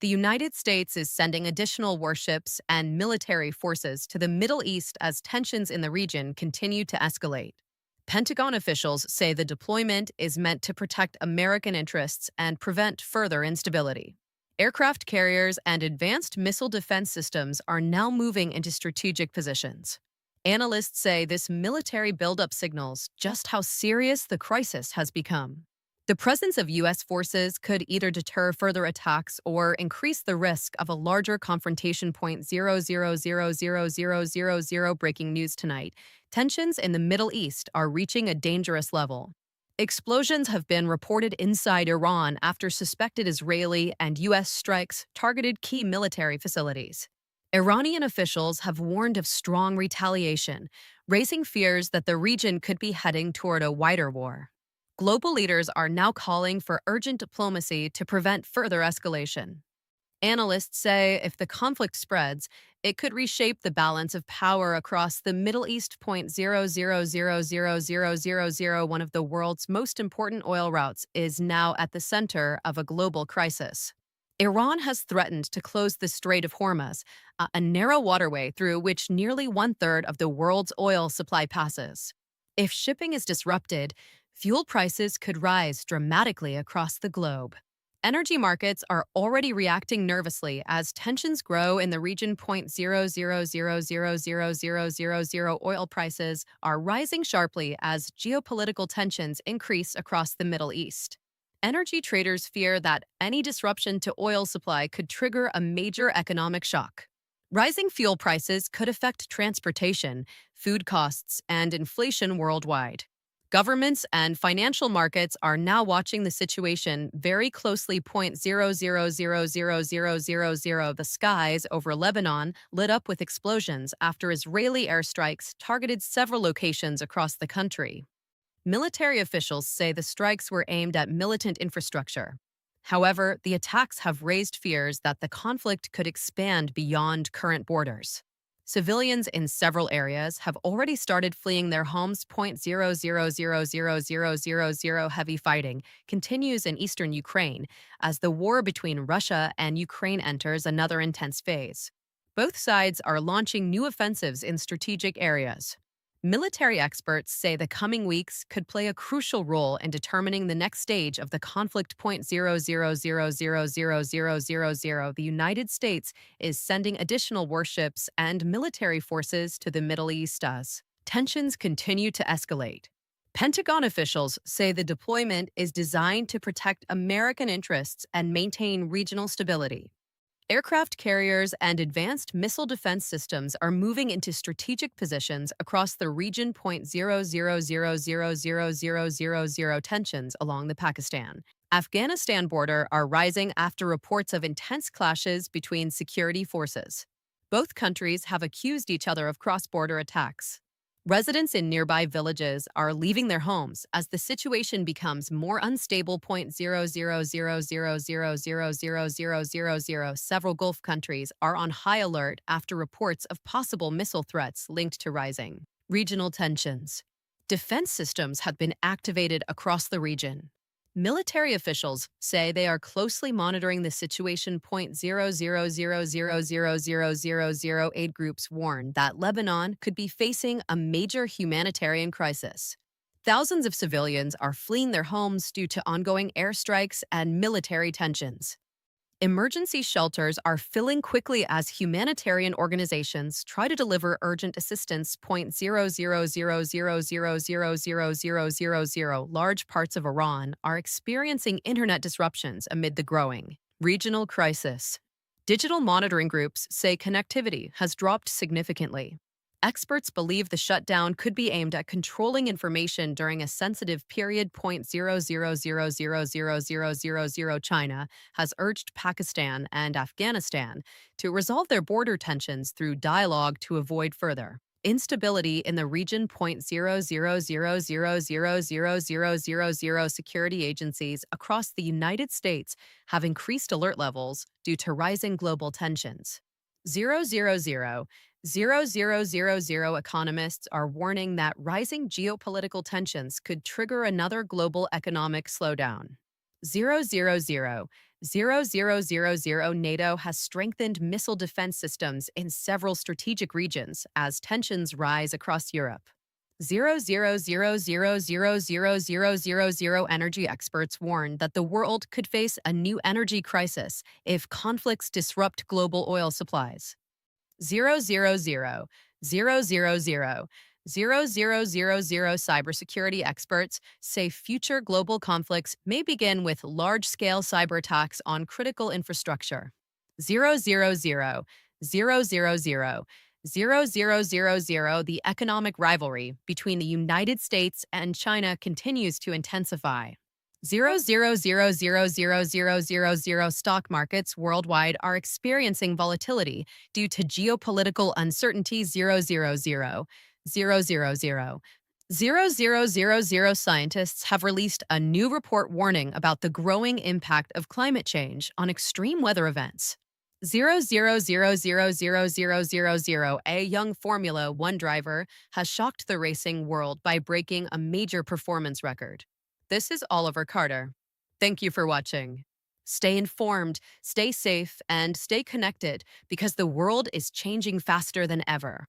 The United States is sending additional warships and military forces to the Middle East as tensions in the region continue to escalate. Pentagon officials say the deployment is meant to protect American interests and prevent further instability. Aircraft carriers and advanced missile defense systems are now moving into strategic positions. Analysts say this military buildup signals just how serious the crisis has become. The presence of U.S. forces could either deter further attacks or increase the risk of a larger confrontation. 0.000000 breaking news tonight. Tensions in the Middle East are reaching a dangerous level. Explosions have been reported inside Iran after suspected Israeli and U.S. strikes targeted key military facilities. Iranian officials have warned of strong retaliation, raising fears that the region could be heading toward a wider war. Global leaders are now calling for urgent diplomacy to prevent further escalation. Analysts say if the conflict spreads, it could reshape the balance of power across the Middle East. 0.000000, one of the world's most important oil routes, is now at the center of a global crisis. Iran has threatened to close the Strait of Hormuz, a narrow waterway through which nearly one-third of the world's oil supply passes. If shipping is disrupted, fuel prices could rise dramatically across the globe. Energy markets are already reacting nervously as tensions grow in the region. 0.00000000 oil prices are rising sharply as geopolitical tensions increase across the Middle East. Energy traders fear that any disruption to oil supply could trigger a major economic shock. Rising fuel prices could affect transportation, food costs, and inflation worldwide. Governments and financial markets are now watching the situation very closely. 0.000000. The skies over Lebanon lit up with explosions after Israeli airstrikes targeted several locations across the country. Military officials say the strikes were aimed at militant infrastructure. However, the attacks have raised fears that the conflict could expand beyond current borders. Civilians in several areas have already started fleeing their homes. 0.000000. Heavy fighting continues in eastern Ukraine as the war between Russia and Ukraine enters another intense phase. Both sides are launching new offensives in strategic areas. Military experts say the coming weeks could play a crucial role in determining the next stage of the conflict. 0.000000. The United States is sending additional warships and military forces to the Middle East as tensions continue to escalate. Pentagon officials say the deployment is designed to protect American interests and maintain regional stability. Aircraft carriers and advanced missile defense systems are moving into strategic positions across the region. 0.00000000. Tensions along the Pakistan-Afghanistan border are rising after reports of intense clashes between security forces. Both countries have accused each other of cross-border attacks. Residents in nearby villages are leaving their homes as the situation becomes more unstable. 0.00000000. Several Gulf countries are on high alert after reports of possible missile threats linked to rising regional tensions. Defense systems have been activated across the region. Military officials say they are closely monitoring the situation. 0.00000000. Aid groups warn that Lebanon could be facing a major humanitarian crisis. Thousands of civilians are fleeing their homes due to ongoing airstrikes and military tensions. Emergency shelters are filling quickly as humanitarian organizations try to deliver urgent assistance. 0.00000000. Large parts of Iran are experiencing internet disruptions amid the growing regional crisis. Digital monitoring groups say connectivity has dropped significantly. Experts believe the shutdown could be aimed at controlling information during a sensitive period. 0.00000000. China has urged Pakistan and Afghanistan to resolve their border tensions through dialogue to avoid further instability in the region. 0.00000000. Security agencies across the United States have increased alert levels due to rising global tensions. 0.000000. Economists are warning that rising geopolitical tensions could trigger another global economic slowdown. 0000000 NATO has strengthened missile defense systems in several strategic regions as tensions rise across Europe. 000000000 energy experts warn that the world could face a new energy crisis if conflicts disrupt global oil supplies. 0000000 cybersecurity experts say future global conflicts may begin with large-scale cyber attacks on critical infrastructure. 0000000 the economic rivalry between the United States and China continues to intensify. 0000000 stock markets worldwide are experiencing volatility due to geopolitical uncertainty. 00000 scientists have released a new report warning about the growing impact of climate change on extreme weather events. 0000000 a young Formula One driver has shocked the racing world by breaking a major performance record. This is Oliver Carter. Thank you for watching. Stay informed, stay safe, and stay connected because the world is changing faster than ever.